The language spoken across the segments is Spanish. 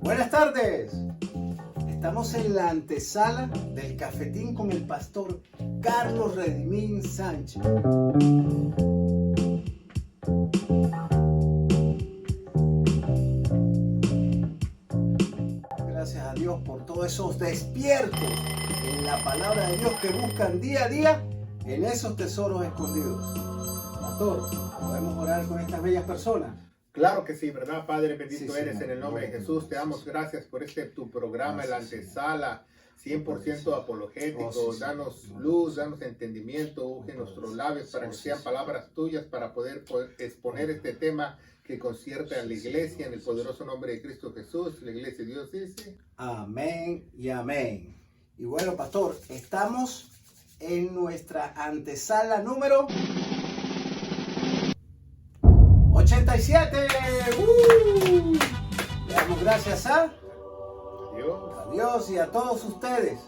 Buenas tardes. Estamos en la antesala del cafetín con el pastor Carlos Redimín Sánchez. Gracias a Dios por todos esos despiertos en la palabra de Dios que buscan día a día en esos tesoros escondidos. Pastor, ¿podemos orar con estas bellas personas? Claro que sí, ¿verdad, Padre? Bendito Sí, eres Señor. en el nombre de Jesús. Te damos gracias por tu programa, Gracias, la antesala, 100% apologético. Oh, sí, Danos Señor. luz, danos entendimiento, unge nuestros labios para Oh, que sí, sean sí. palabras tuyas, para poder exponer este tema que concierne a la iglesia en el poderoso nombre de Cristo Jesús. La iglesia de Dios dice: Amén y amén. Y bueno, pastor, estamos en nuestra antesala número 87. Le damos gracias a Dios. Dios y a todos ustedes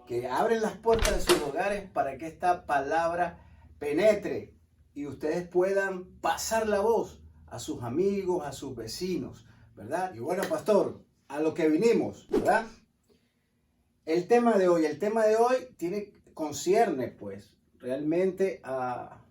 que abren las puertas de sus hogares para que esta palabra penetre y ustedes puedan pasar la voz a sus amigos, a sus vecinos, ¿verdad? Y bueno, pastor, a lo que vinimos, ¿verdad? El tema de hoy concierne pues realmente a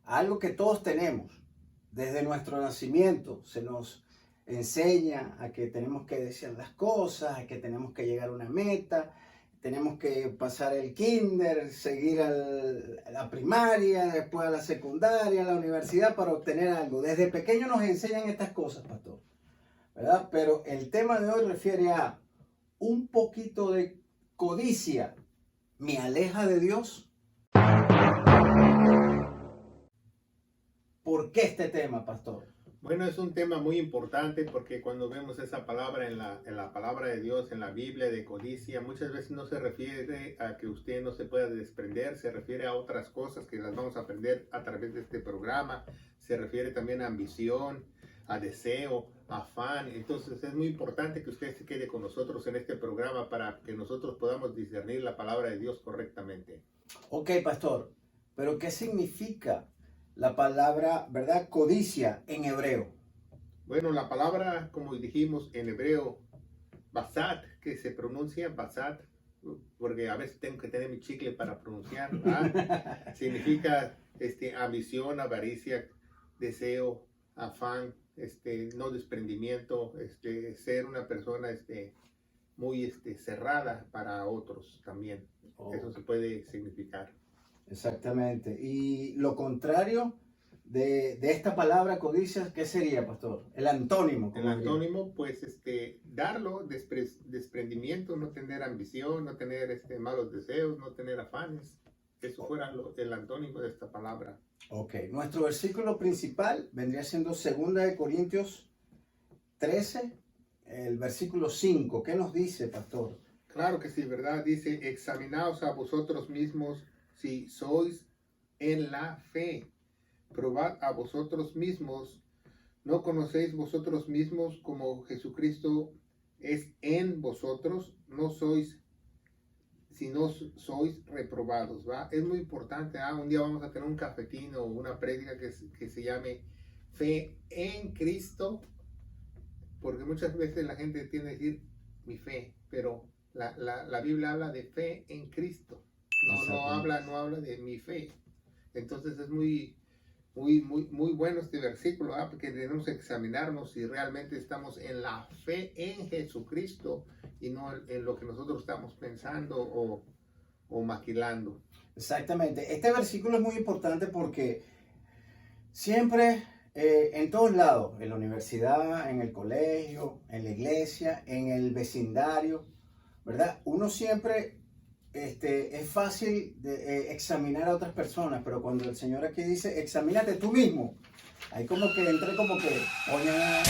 algo que todos tenemos. Desde nuestro nacimiento se nos enseña a que tenemos que decir las cosas, a que tenemos que llegar a una meta, tenemos que pasar el kinder, seguir a la primaria, después a la secundaria, a la universidad para obtener algo. Desde pequeño nos enseñan estas cosas, pastor, ¿verdad? Pero el tema de hoy refiere a un poquito de codicia. ¿Me aleja de Dios? ¿Por qué este tema, pastor? Bueno, es un tema muy importante porque cuando vemos esa palabra en la palabra de Dios, en la Biblia de codicia, muchas veces no se refiere a que usted no se pueda desprender, se refiere a otras cosas que las vamos a aprender a través de este programa, se refiere también a ambición, a deseo, a afán. Entonces es muy importante que usted se quede con nosotros en este programa para que nosotros podamos discernir la palabra de Dios correctamente. Ok, pastor, pero ¿qué significa la palabra, verdad, codicia en hebreo? Bueno, la palabra, como dijimos en hebreo, basat, que se pronuncia basat, porque a veces tengo que tener mi chicle para pronunciar, ¿verdad? Significa ambición, avaricia, deseo, afán, no desprendimiento, ser una persona muy cerrada para otros también. Oh. Eso se puede significar. Exactamente. Y lo contrario de esta palabra codicia, ¿qué sería, pastor? El antónimo. El antónimo, pues, darlo, desprendimiento, no tener ambición, no tener malos deseos, no tener afanes. Eso fuera el antónimo de esta palabra. Ok, nuestro versículo principal vendría siendo 2 Corintios 13, el versículo 5. ¿Qué nos dice, pastor? Claro que sí, ¿verdad? Dice: examinaos a vosotros mismos si sois en la fe. Probad a vosotros mismos. ¿No conocéis vosotros mismos como Jesucristo es en vosotros? No sois, si no sois reprobados, ¿va? Es muy importante, ¿ah? Un día vamos a tener un cafetín o una prédica que se llame Fe en Cristo, porque muchas veces la gente tiene que decir mi fe, pero la Biblia habla de fe en Cristo. No habla de mi fe. Entonces es muy bueno este versículo, ¿ah? Porque debemos examinarnos si realmente estamos en la fe en Jesucristo y no en lo que nosotros estamos pensando o maquilando. Exactamente. Este versículo es muy importante porque siempre, en todos lados, en la universidad, en el colegio, en la iglesia, en el vecindario, ¿verdad? Uno siempre es fácil de examinar a otras personas, pero cuando el Señor aquí dice, examínate tú mismo, ahí como que entré como que, oye, ¿verdad?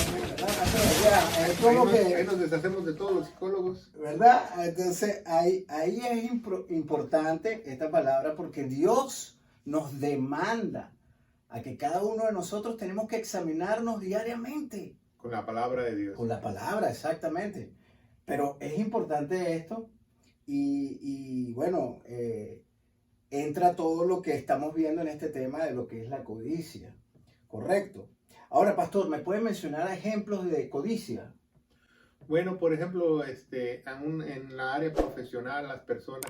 Es como ahí nos deshacemos de todos los psicólogos. ¿Verdad? Entonces ahí es importante esta palabra porque Dios nos demanda a que cada uno de nosotros tenemos que examinarnos diariamente. Con la palabra de Dios. Con la palabra, exactamente. Pero es importante esto. Y bueno, entra todo lo que estamos viendo en este tema de lo que es la codicia. Correcto. Ahora, pastor, ¿me puede mencionar ejemplos de codicia? Bueno, por ejemplo, aún en la área profesional, las personas,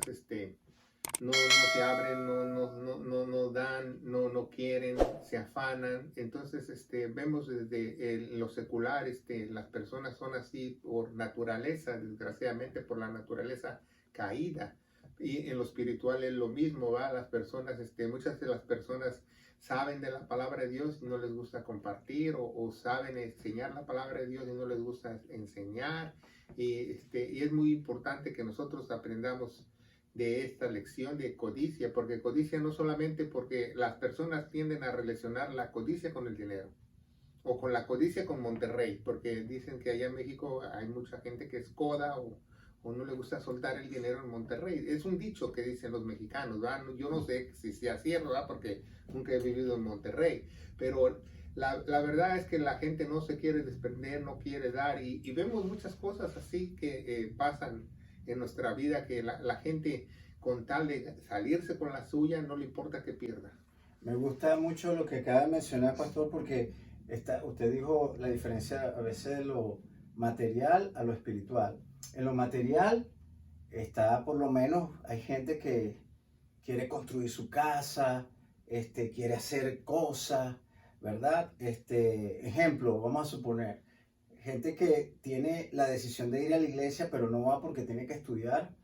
no se abren, no dan, no quieren, se afanan. Entonces, vemos desde lo secular, las personas son así por naturaleza, desgraciadamente por la naturaleza caída. Y en lo espiritual es lo mismo, ¿va? Las personas, muchas de las personas saben de la palabra de Dios y no les gusta compartir, o saben enseñar la palabra de Dios y no les gusta enseñar. Y es muy importante que nosotros aprendamos de esta lección de codicia, porque codicia no solamente porque las personas tienden a relacionar la codicia con el dinero, o con la codicia con Monterrey, porque dicen que allá en México hay mucha gente que es coda, o no le gusta soltar el dinero en Monterrey. Es un dicho que dicen los mexicanos, ¿verdad? Yo no sé si sea cierto, ¿verdad? Porque nunca he vivido en Monterrey, pero la verdad es que la gente no se quiere desprender, no quiere dar, y vemos muchas cosas así que pasan en nuestra vida, que la gente, con tal de salirse con la suya, no le importa que pierda. Me gusta mucho lo que acaba de mencionar, pastor, porque usted dijo la diferencia a veces de lo material a lo espiritual. En lo material está, por lo menos, hay gente que quiere construir su casa, quiere hacer cosas, ¿verdad? Ejemplo, vamos a suponer, gente que tiene la decisión de ir a la iglesia, pero no va porque tiene que estudiar,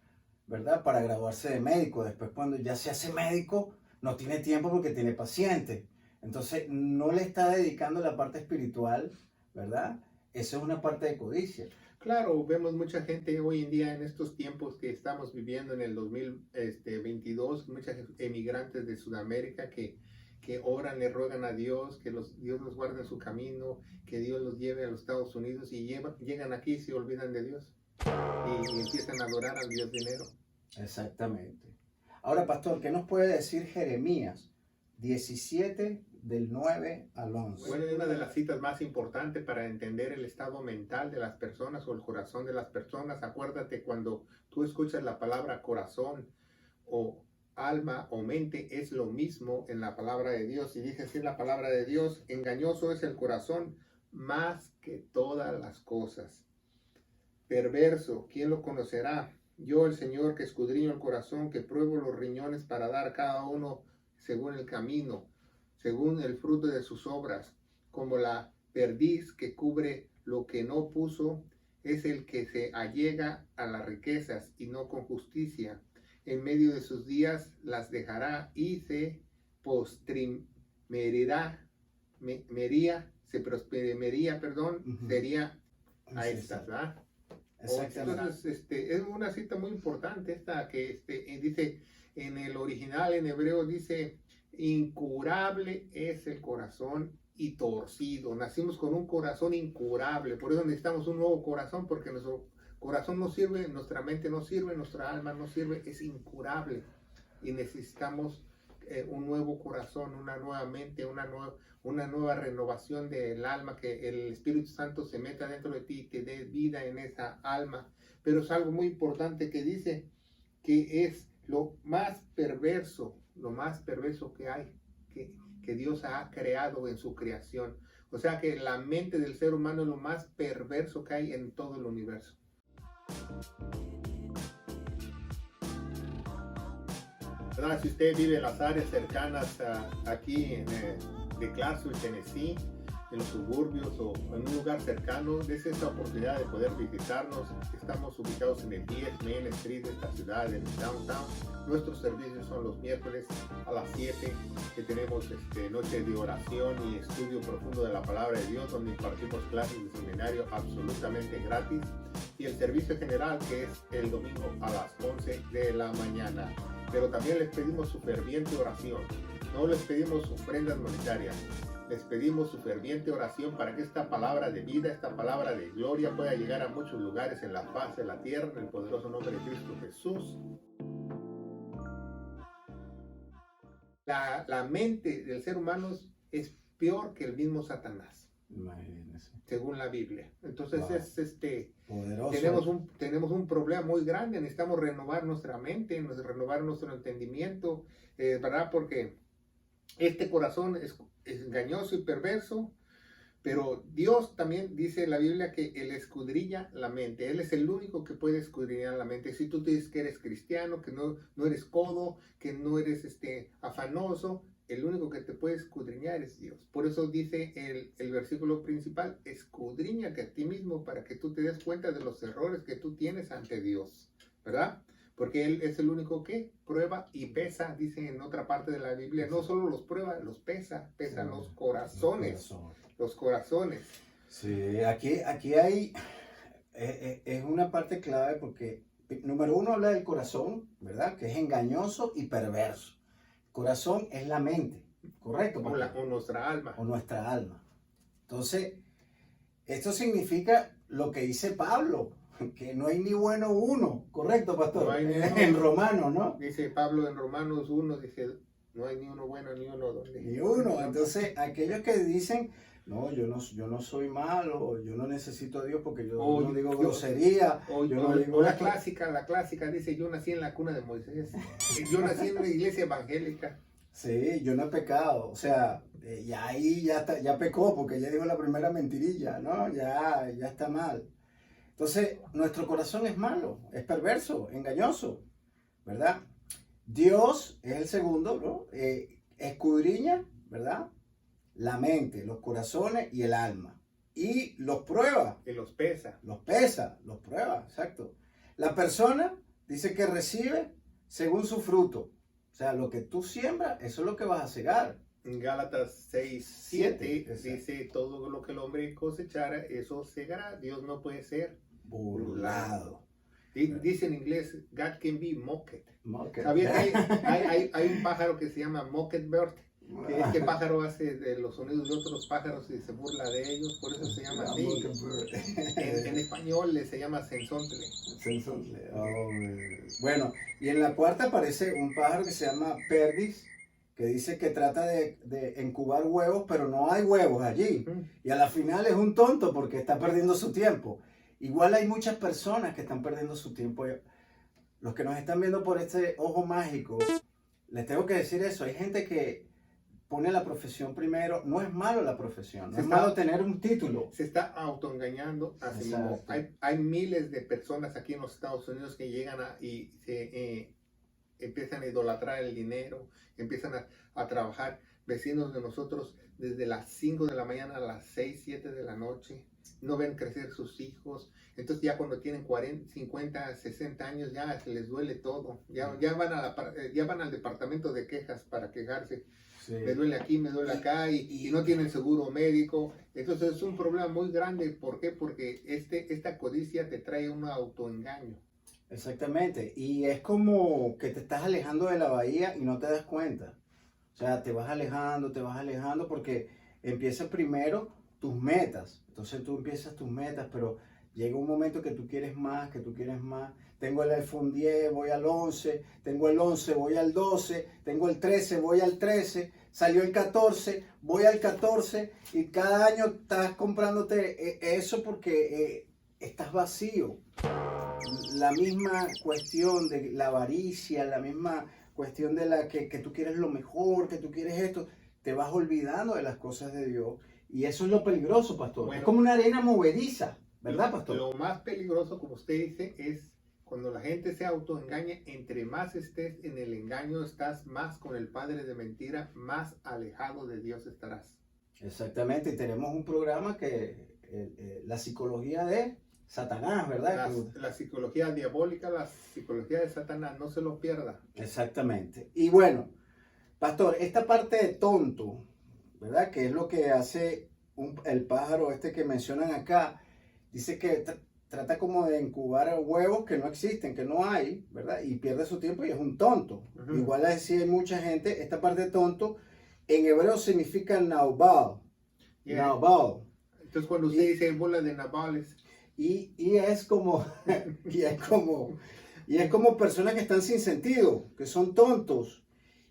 ¿verdad? Para graduarse de médico. Después, cuando ya se hace médico, no tiene tiempo porque tiene pacientes. Entonces, no le está dedicando la parte espiritual, ¿verdad? Eso es una parte de codicia. Claro, vemos mucha gente hoy en día en estos tiempos que estamos viviendo en el 2022, muchos emigrantes de Sudamérica que oran, le ruegan a Dios, que Dios los guarde en su camino, que Dios los lleve a los Estados Unidos, y llegan aquí y se olvidan de Dios y empiezan a adorar al Dios dinero. Exactamente. Ahora, pastor, ¿qué nos puede decir Jeremías 17 del 9 al 11? Bueno, es una de las citas más importantes para entender el estado mental de las personas o el corazón de las personas. Acuérdate, cuando tú escuchas la palabra corazón o alma o mente, es lo mismo en la palabra de Dios. Y dice así la palabra de Dios: engañoso es el corazón más que todas las cosas. Perverso, ¿quién lo conocerá? Yo, el Señor, que escudriño el corazón, que pruebo los riñones para dar a cada uno según el camino, según el fruto de sus obras. Como la perdiz que cubre lo que no puso, es el que se allega a las riquezas y no con justicia. En medio de sus días las dejará y se sería a estas, ¿verdad? Entonces, es una cita muy importante esta, que dice en el original, en hebreo, dice: incurable es el corazón y torcido. Nacimos con un corazón incurable, por eso necesitamos un nuevo corazón, porque nuestro corazón no sirve, nuestra mente no sirve, nuestra alma no sirve, es incurable, y necesitamos un nuevo corazón, una nueva mente, una nueva renovación del alma, que el Espíritu Santo se meta dentro de ti y te dé vida en esa alma. Pero es algo muy importante que dice que es lo más perverso que hay, que Dios ha creado en su creación. O sea que la mente del ser humano es lo más perverso que hay en todo el universo. ¿Verdad? Si usted vive en las áreas cercanas aquí de Clarksville, Tennessee, en los suburbios o en un lugar cercano, des esta oportunidad de poder visitarnos. Estamos ubicados en el 10 Main Street de esta ciudad, en Downtown. Nuestros servicios son los miércoles a las 7, que tenemos noche de oración y estudio profundo de la palabra de Dios, donde impartimos clases de seminario absolutamente gratis, y el servicio general, que es el domingo a las 11 de la mañana. Pero también les pedimos su ferviente oración. No les pedimos ofrendas monetarias, les pedimos su ferviente oración para que esta palabra de vida, esta palabra de gloria, pueda llegar a muchos lugares en la faz de la tierra, en el poderoso nombre de Cristo Jesús. La mente del ser humano es peor que el mismo Satanás. Imagínense. Según la Biblia. Entonces wow. Tenemos un problema muy grande. Necesitamos renovar nuestra mente, renovar nuestro entendimiento, ¿verdad? Porque este corazón es engañoso y perverso, Pero Dios también dice en la Biblia que Él escudriña la mente. Él es el único que puede escudriñar la mente. Si tú dices que eres cristiano, que no eres codo, que no eres afanoso, el único que te puede escudriñar es Dios. Por eso dice el versículo principal, escudriñate a ti mismo para que tú te des cuenta de los errores que tú tienes ante Dios, ¿verdad? Porque Él es el único que prueba y pesa, dice en otra parte de la Biblia. No solo los prueba, los pesa los corazones. Los corazones. Sí, aquí hay, es una parte clave porque, número uno, habla del corazón, ¿verdad? Que es engañoso y perverso. Corazón es la mente, ¿correcto? O nuestra alma. O nuestra alma. Entonces, esto significa lo que dice Pablo, que no hay ni bueno uno, ¿correcto, pastor? No hay ni uno. En Romanos, ¿no? Dice Pablo en Romanos 1, dice, no hay ni uno bueno, ni uno donde. Ni uno. Entonces, aquellos que dicen, no, yo no soy malo, yo no necesito a Dios porque yo no digo grosería. La clásica dice, yo nací en la cuna de Moisés, yo nací en una iglesia evangélica. Sí, yo no he pecado, o sea, ya ahí ya pecó porque ya dijo la primera mentirilla, ¿no? Ya está mal. Entonces, nuestro corazón es malo, es perverso, engañoso, ¿verdad? Dios es el segundo, ¿no? Escudriña, ¿verdad? La mente, los corazones y el alma. Y los prueba. Y los pesa. Los pesa, los prueba, exacto. La persona dice que recibe según su fruto. O sea, lo que tú siembras, eso es lo que vas a cegar. En Gálatas 6:7 dice, todo lo que el hombre cosechara, eso segará. Dios no puede ser burlado. Dice en inglés, God can be mocked. Mocked. Hay un pájaro que se llama mockingbird. Este pájaro hace de los sonidos de otros pájaros y se burla de ellos, por eso se llama así. En español se llama sensontle. Bueno, y en la cuarta aparece un pájaro que se llama perdiz, que dice que trata de incubar huevos, pero no hay huevos allí. Y a la final es un tonto porque está perdiendo su tiempo. Igual hay muchas personas que están perdiendo su tiempo. Los que nos están viendo por este ojo mágico, les tengo que decir eso. Hay gente que pone la profesión primero. No es malo la profesión, no es malo tener un título. Se está autoengañando a sí mismo. Hay miles de personas aquí en los Estados Unidos que llegan y se empiezan a idolatrar el dinero, empiezan a trabajar. Vecinos de nosotros desde las 5 de la mañana a las 6, 7 de la noche. No ven crecer sus hijos. Entonces ya cuando tienen 40, 50, 60 años ya se les duele todo. Ya van al departamento de quejas para quejarse. Sí. Me duele aquí, me duele acá y no tienen seguro médico. Entonces es un problema muy grande. ¿Por qué? Porque esta codicia te trae un autoengaño. Exactamente. Y es como que te estás alejando de la bahía y no te das cuenta. O sea, te vas alejando porque empiezas primero tus metas. Entonces tú empiezas tus metas, pero llega un momento que tú quieres más, Tengo el iPhone 10, voy al 11, tengo el 11, voy al 12, tengo el 13, voy al 13, salió el 14, voy al 14 y cada año estás comprándote eso porque estás vacío. La misma cuestión de la avaricia, la misma cuestión de la que tú quieres lo mejor, que tú quieres esto, te vas olvidando de las cosas de Dios. Y eso es lo peligroso, pastor. Bueno, es como una arena movediza, ¿verdad, pastor? Lo más peligroso, como usted dice, es cuando la gente se autoengaña. Entre más estés en el engaño, estás más con el padre de mentira, más alejado de Dios estarás. Exactamente, y tenemos un programa que la psicología de Satanás, ¿verdad? La psicología diabólica, la psicología de Satanás, no se lo pierda. Exactamente. Y bueno, pastor, esta parte de tonto, ¿verdad? Que es lo que hace el pájaro que mencionan acá. Dice que trata como de incubar huevos que no existen, que no hay, ¿verdad? Y pierde su tiempo y es un tonto. Uh-huh. Igual así hay mucha gente. Esta parte de tonto en hebreo significa naubal. Yeah. Naubal. Entonces cuando usted dice bola de nabales. Y es como personas que están sin sentido, que son tontos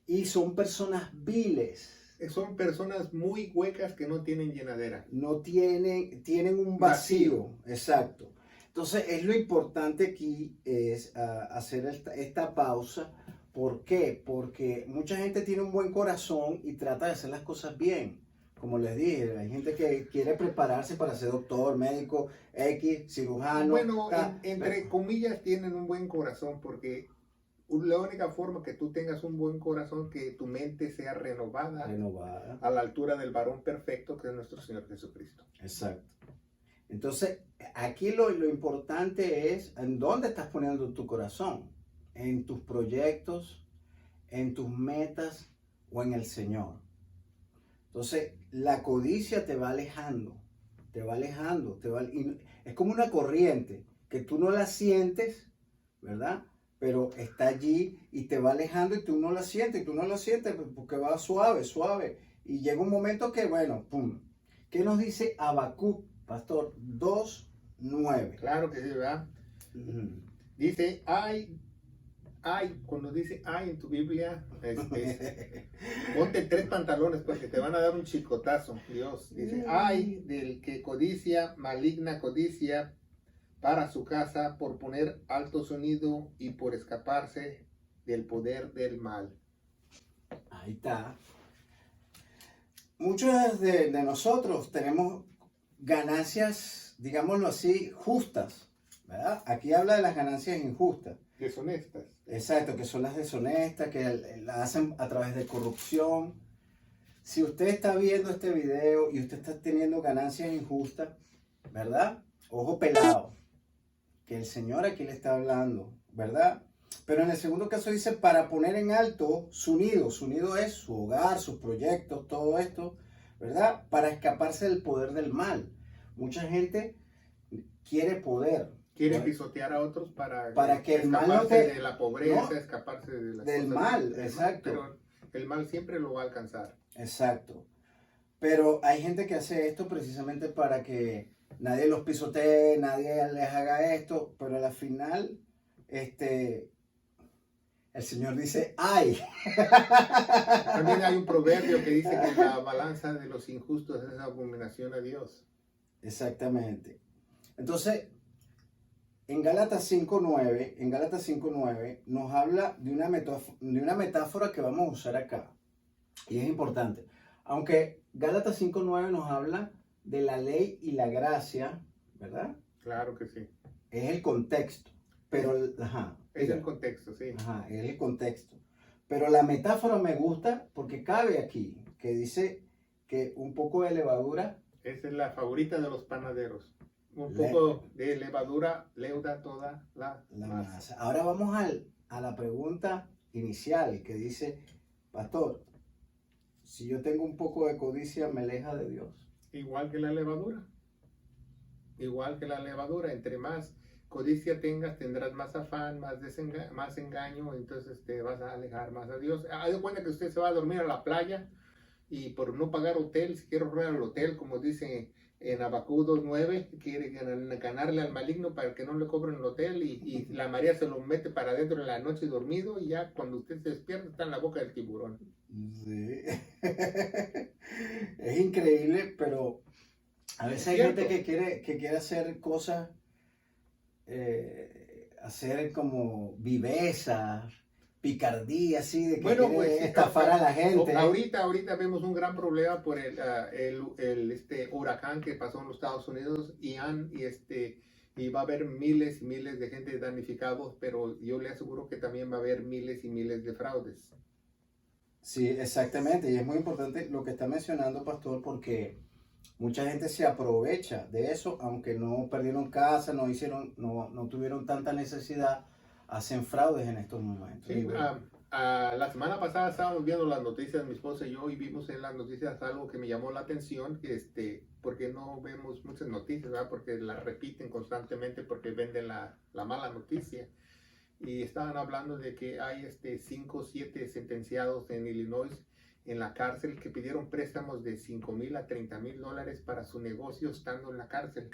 y son personas viles. Son personas muy huecas que no tienen llenadera. No tienen un vacío. Exacto. Entonces es lo importante aquí es hacer esta pausa. ¿Por qué? Porque mucha gente tiene un buen corazón y trata de hacer las cosas bien, como les dije, hay gente que quiere prepararse para ser doctor, médico, X, cirujano. Bueno, entre comillas tienen un buen corazón porque la única forma que tú tengas un buen corazón que tu mente sea renovada a la altura del varón perfecto que es nuestro Señor Jesucristo. Exacto. Entonces, aquí lo importante es en dónde estás poniendo tu corazón, en tus proyectos, en tus metas o en el Señor. Entonces, la codicia te va alejando, y es como una corriente que tú no la sientes, ¿verdad? Pero está allí y te va alejando y tú no la sientes porque va suave, suave. Y llega un momento que, bueno, pum. ¿Qué nos dice Habacuc, pastor? 2:9. Claro que sí, ¿verdad? Dice, cuando dice ay en tu Biblia, ponte 3 pantalones porque te van a dar un chicotazo. Dios dice, ay del que codicia, maligna codicia para su casa por poner alto sonido y por escaparse del poder del mal. Ahí está. Muchos de nosotros tenemos ganancias, digámoslo así, justas, ¿verdad? Aquí habla de las ganancias injustas. Deshonestas. Exacto, que son las deshonestas, que las hacen a través de corrupción. Si usted está viendo este video y usted está teniendo ganancias injustas, ¿verdad? Ojo pelado, que el Señor aquí le está hablando, ¿verdad? Pero en el segundo caso dice, para poner en alto su nido. Su nido es su hogar, sus proyectos, todo esto, ¿verdad? Para escaparse del poder del mal. Mucha gente quiere poder. Quiere pisotear a otros para que el mal no te, de la pobreza, escaparse de las del cosas mal, exacto. Pero el mal siempre lo va a alcanzar. Exacto. Pero hay gente que hace esto precisamente para que nadie los pisotee, nadie les haga esto, pero al final, el Señor dice, ¡ay! También hay un proverbio que dice que la balanza de los injustos es abominación a Dios. Exactamente. Entonces, en Gálatas 5:9 nos habla de una metáfora que vamos a usar acá. Y es importante. Aunque Gálatas 5:9 nos habla de la ley y la gracia, ¿verdad? Claro que sí. Es el contexto. Pero, es el contexto, sí. Es el contexto. Pero la metáfora me gusta porque cabe aquí, que dice que un poco de levadura. Esa es la favorita de los panaderos. Un poco de levadura leuda toda la masa. Ahora vamos a la pregunta inicial que dice, pastor, si yo tengo un poco de codicia, ¿me aleja de Dios? Igual que la levadura. Igual que la levadura. Entre más codicia tengas, tendrás más afán, más engaño, entonces te vas a alejar más a Dios. Haz de cuenta que usted se va a dormir a la playa y por no pagar hotel, si quiere ahorrar al hotel, como dice en Habacuc 2:9, quiere ganarle al maligno para que no le cobren el hotel y la María se lo mete para adentro en la noche dormido y ya cuando usted se despierta está en la boca del tiburón. Sí. Es increíble, pero a veces hay gente que quiere hacer cosas, hacer como viveza, picardía, así, de que quiere estafar a la gente. Ahorita vemos un gran problema por el huracán que pasó en los Estados Unidos y va a haber miles y miles de gente damnificados, pero yo le aseguro que también va a haber miles y miles de fraudes. Sí, exactamente, y es muy importante lo que está mencionando, pastor, porque mucha gente se aprovecha de eso, aunque no perdieron casa, no tuvieron tanta necesidad, hacen fraudes en estos momentos. Sí, la semana pasada estábamos viendo las noticias, mi esposa y yo, y vimos en las noticias algo que me llamó la atención, porque no vemos muchas noticias, ¿verdad? Porque las repiten constantemente porque venden la mala noticia. Y estaban hablando de que hay 5 o 7 sentenciados en Illinois en la cárcel que pidieron préstamos de $5,000 a $30,000 para su negocio estando en la cárcel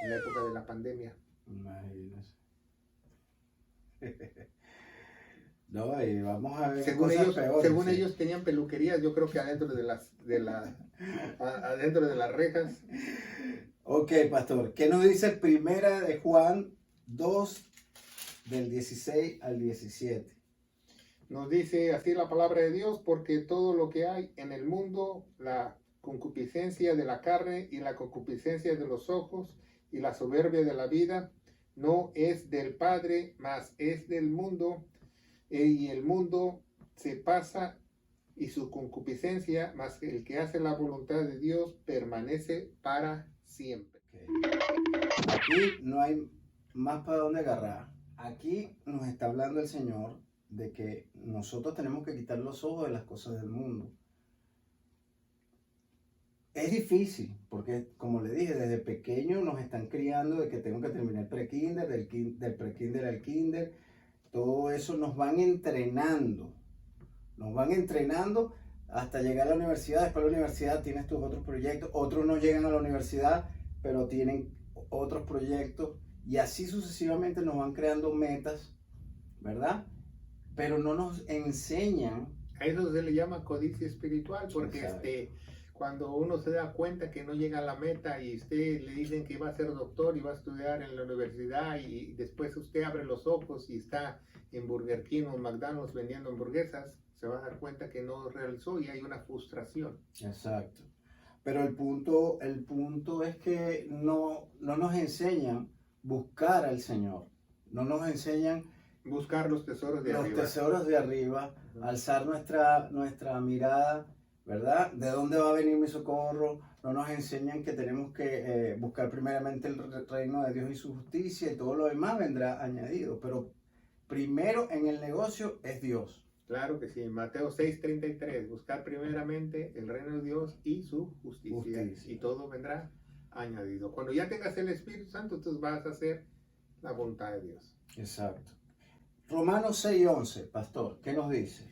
en la época de la pandemia. Imagínese. No, y vamos a ver según cosas peores. Según ellos tenían peluquerías, yo creo que adentro de las rejas. Ok, pastor, ¿qué nos dice Primera de Juan 2, del 16 al 17? Nos dice así la palabra de Dios, porque todo lo que hay en el mundo, la concupiscencia de la carne y la concupiscencia de los ojos y la soberbia de la vida no es del Padre, mas es del mundo, y el mundo se pasa y su concupiscencia, mas el que hace la voluntad de Dios permanece para siempre. Ok. Aquí no hay más para dónde agarrar. Aquí nos está hablando el Señor de que nosotros tenemos que quitar los ojos de las cosas del mundo. Es difícil, porque como le dije, desde pequeño nos están criando de que tengo que terminar el pre-kinder, del pre-kinder al kinder. Todo eso nos van entrenando hasta llegar a la universidad. Después de la universidad tienes tus otros proyectos. Otros no llegan a la universidad, pero tienen otros proyectos. Y así sucesivamente nos van creando metas, ¿verdad? Pero no nos enseñan. A eso se le llama codicia espiritual, porque Exacto. cuando uno se da cuenta que no llega a la meta y usted le dicen que va a ser doctor y va a estudiar en la universidad y después usted abre los ojos y está en Burger King o McDonald's vendiendo hamburguesas, se va a dar cuenta que no realizó y hay una frustración. Exacto. Pero el punto es que no nos enseñan buscar al Señor. No nos enseñan Buscar los tesoros de los arriba. tesoros de arriba, Ujú. alzar nuestra mirada, ¿verdad? ¿De dónde va a venir mi socorro? No nos enseñan que tenemos que buscar primeramente el reino de Dios y su justicia y todo lo demás vendrá añadido. Pero primero en el negocio es Dios. Claro que sí, Mateo 6:33, buscar primeramente el reino de Dios y su justicia, Justicia. y todo vendrá añadido. Cuando ya tengas el Espíritu Santo, entonces vas a hacer la voluntad de Dios. Exacto. Romanos 6:11, pastor, ¿qué nos dice?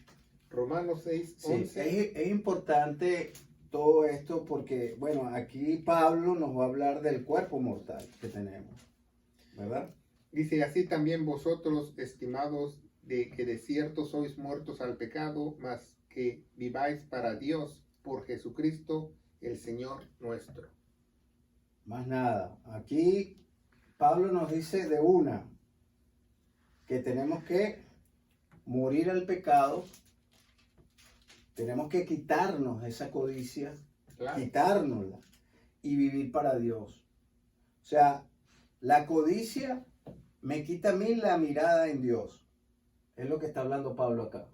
Romanos Sí, 6:11. es importante todo esto porque, bueno, aquí Pablo nos va a hablar del cuerpo mortal que tenemos, ¿verdad? Dice, así también vosotros, estimados, de que de cierto sois muertos al pecado, mas que viváis para Dios por Jesucristo, el Señor nuestro. Más nada. Aquí Pablo nos dice de una que tenemos que morir al pecado, tenemos que quitarnos esa codicia, Claro. quitárnosla y vivir para Dios. O sea, la codicia me quita a mí la mirada en Dios. Es lo que está hablando Pablo acá.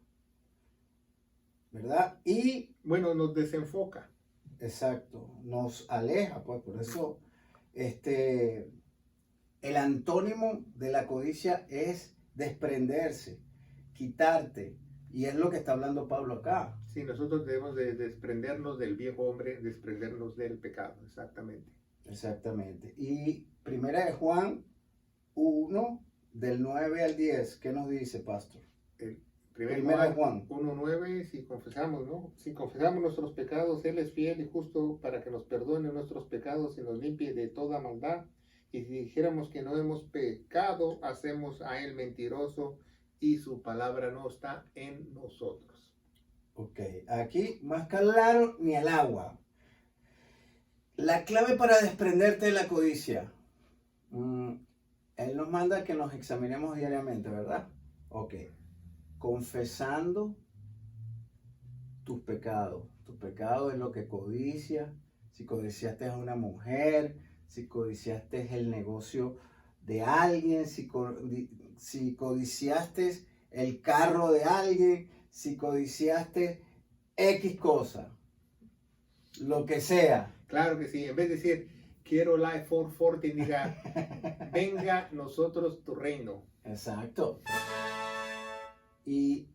¿Verdad? Y, Bueno, nos desenfoca. exacto, nos aleja, pues por eso, el antónimo de la codicia es desprenderse, quitarte. Y es lo que está hablando Pablo acá. Sí, nosotros debemos de desprendernos del viejo hombre, desprendernos del pecado, exactamente. Exactamente. Y primera de Juan 1, del 9 al 10, ¿qué nos dice, pastor? Primera de Juan 1:9, si confesamos, ¿no? Si confesamos nuestros pecados, Él es fiel y justo para que nos perdone nuestros pecados y nos limpie de toda maldad. Y si dijéramos que no hemos pecado, hacemos a Él mentiroso y su palabra no está en nosotros. Ok, aquí más claro ni el agua. La clave para desprenderte de la codicia. Él nos manda que nos examinemos diariamente, ¿verdad? Ok. Confesando tus pecados. Tu pecado es lo que codicia. Si codiciaste a una mujer, si codiciaste el negocio de alguien, si codiciaste el carro de alguien, si codiciaste X cosa, lo que sea. Claro que sí, en vez de decir, quiero la iPhone 14, diga, venga nosotros tu reino. Exacto. Y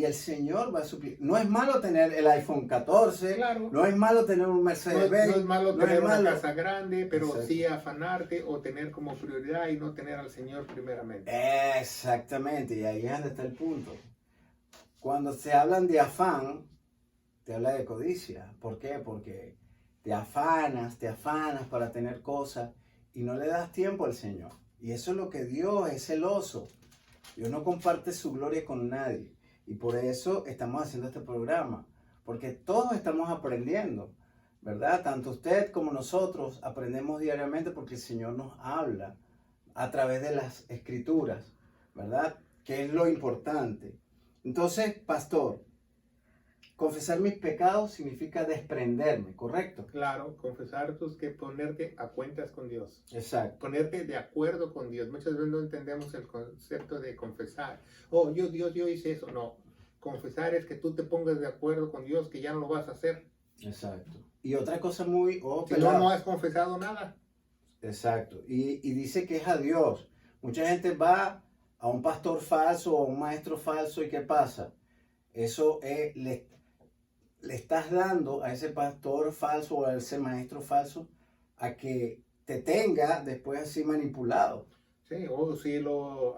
el Señor va a suplir. No es malo tener el iPhone 14, Claro. no es malo tener un Mercedes-Benz. No es malo no tener es malo. una casa grande, pero Exacto. sí afanarte o tener como prioridad y no tener al Señor primeramente. Exactamente, y ahí es donde está el punto. Cuando se hablan de afán, te habla de codicia. ¿Por qué? Porque te afanas para tener cosas y no le das tiempo al Señor. Y eso es lo que Dios es celoso. Dios no comparte su gloria con nadie. Y por eso estamos haciendo este programa. Porque todos estamos aprendiendo, ¿verdad? Tanto usted como nosotros aprendemos diariamente porque el Señor nos habla a través de las escrituras, ¿verdad? Que es lo importante. Entonces, pastor, confesar mis pecados significa desprenderme, ¿correcto? Claro, confesar tus que ponerte a cuentas con Dios. Exacto. Ponerte de acuerdo con Dios. Muchas veces no entendemos el concepto de confesar. Oh, Dios, yo hice eso. No. Confesar es que tú te pongas de acuerdo con Dios que ya no lo vas a hacer. Exacto. Y otra cosa muy... Si no has confesado nada. Exacto. Y dice que es a Dios. Mucha gente va a un pastor falso o a un maestro falso y ¿qué pasa? Eso le estás dando a ese pastor falso o a ese maestro falso a que te tenga después así manipulado. Sí, o si lo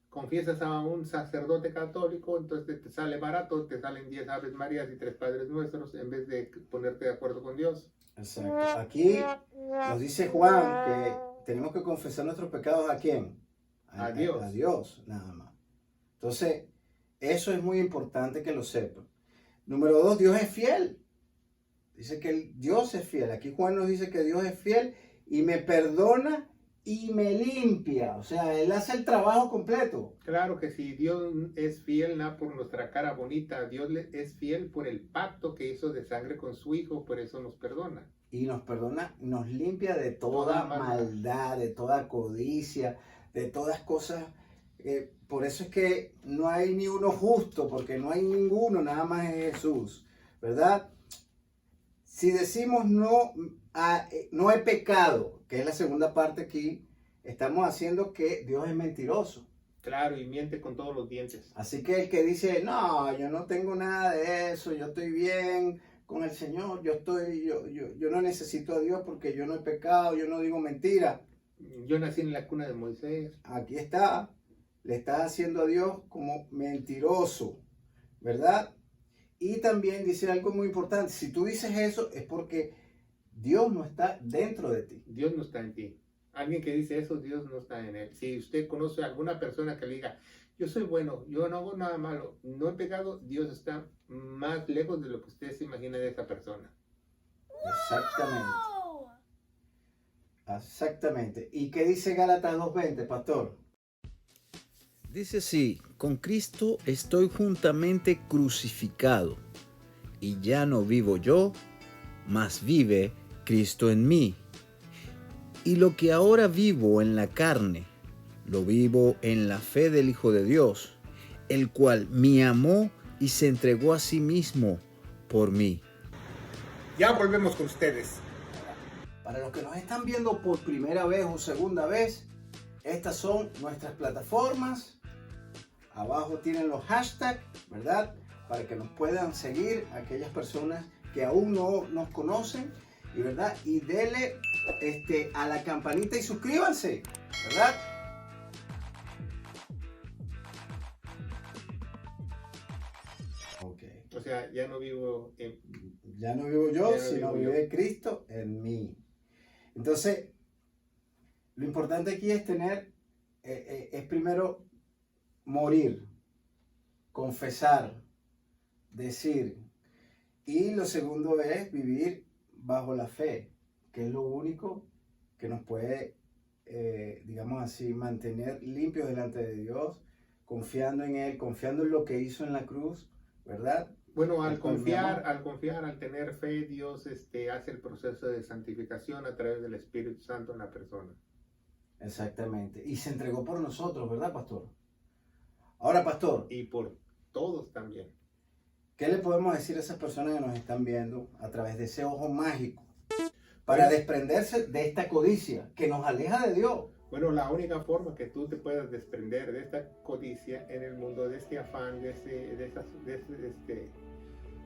confiesas a un sacerdote católico, entonces te sale barato, te salen 10 Aves Marías y 3 Padres Nuestros en vez de ponerte de acuerdo con Dios. Exacto. Aquí nos dice Juan que tenemos que confesar nuestros pecados ¿a quién? A Dios. A Dios, nada más. Entonces, eso es muy importante que lo sepan. Número 2, Dios es fiel. Dice que Dios es fiel. Aquí Juan nos dice que Dios es fiel y me perdona y me limpia. O sea, Él hace el trabajo completo. Claro que sí, Dios es fiel no por nuestra cara bonita, Dios es fiel por el pacto que hizo de sangre con su Hijo, por eso nos perdona. Y nos perdona, nos limpia de toda maldad, de toda codicia, de todas cosas. Por eso es que no hay ni uno justo, porque no hay ninguno, nada más es Jesús, ¿verdad? Si decimos no he pecado, que es la segunda parte aquí, estamos haciendo que Dios es mentiroso. Claro, y miente con todos los dientes. Así que el que dice, no, yo no tengo nada de eso, yo estoy bien con el Señor, yo no necesito a Dios porque yo no he pecado, yo no digo mentira. Yo nací en la cuna de Moisés. Aquí está, le estás haciendo a Dios como mentiroso, ¿verdad? Y también dice algo muy importante, si tú dices eso es porque Dios no está dentro de ti. Dios no está en ti. Alguien que dice eso, Dios no está en él. Si usted conoce a alguna persona que le diga, yo soy bueno, yo no hago nada malo, no he pecado, Dios está más lejos de lo que usted se imagina de esa persona. Exactamente. Exactamente. ¿Y qué dice Gálatas 2:20, pastor? Dice así, con Cristo estoy juntamente crucificado, y ya no vivo yo, mas vive Cristo en mí. Y lo que ahora vivo en la carne, lo vivo en la fe del Hijo de Dios, el cual me amó y se entregó a sí mismo por mí. Ya volvemos con ustedes. Para los que nos están viendo por primera vez o segunda vez, estas son nuestras plataformas. Abajo tienen los hashtags, ¿verdad? Para que nos puedan seguir aquellas personas que aún no nos conocen, y ¿verdad? Y denle a la campanita y suscríbanse, ¿verdad? Ok. O sea, ya no vivo en... Ya no vivo yo, Ya no sino vivo vive Cristo en mí. Entonces, lo importante aquí es es primero morir, confesar, decir. Y lo segundo es vivir bajo la fe, que es lo único que nos puede, digamos así, mantener limpios delante de Dios, confiando en Él, confiando en lo que hizo en la cruz, ¿verdad? Bueno, al confiar, al tener fe, Dios hace el proceso de santificación a través del Espíritu Santo en la persona. Exactamente. Y se entregó por nosotros, ¿verdad, pastor? Ahora, pastor. Y por todos también. ¿Qué le podemos decir a esas personas que nos están viendo a través de ese ojo mágico para desprenderse de esta codicia que nos aleja de Dios? Bueno, la única forma que tú te puedas desprender de esta codicia en el mundo, de este afán, de estas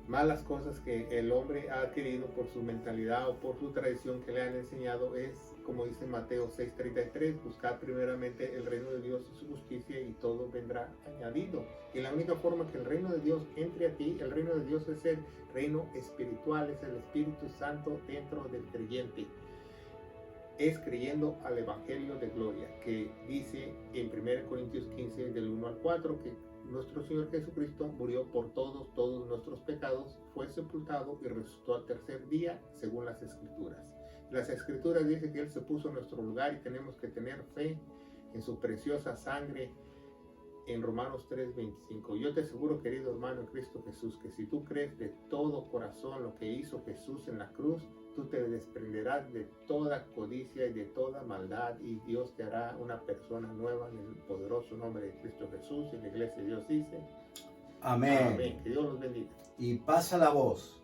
malas cosas que el hombre ha adquirido por su mentalidad o por su tradición que le han enseñado, es, como dice Mateo 6:33, buscar primeramente el reino de Dios y su justicia y todo vendrá añadido. Y la única forma que el reino de Dios entre a ti, el reino de Dios es el reino espiritual, es el Espíritu Santo dentro del creyente. Es creyendo al Evangelio de Gloria, que dice en 1 Corintios 15, del 1 al 4, que nuestro Señor Jesucristo murió por todos nuestros pecados, fue sepultado y resucitó al tercer día, según las Escrituras. Las Escrituras dicen que Él se puso en nuestro lugar y tenemos que tener fe en su preciosa sangre en Romanos 3:25. Yo te aseguro, querido hermano en Cristo Jesús, que si tú crees de todo corazón lo que hizo Jesús en la cruz, tú te desprenderás de toda codicia y de toda maldad, y Dios te hará una persona nueva en el poderoso nombre de Cristo Jesús. Y la iglesia de Dios dice, Amén. amén. Que Dios los bendiga. Y pasa la voz.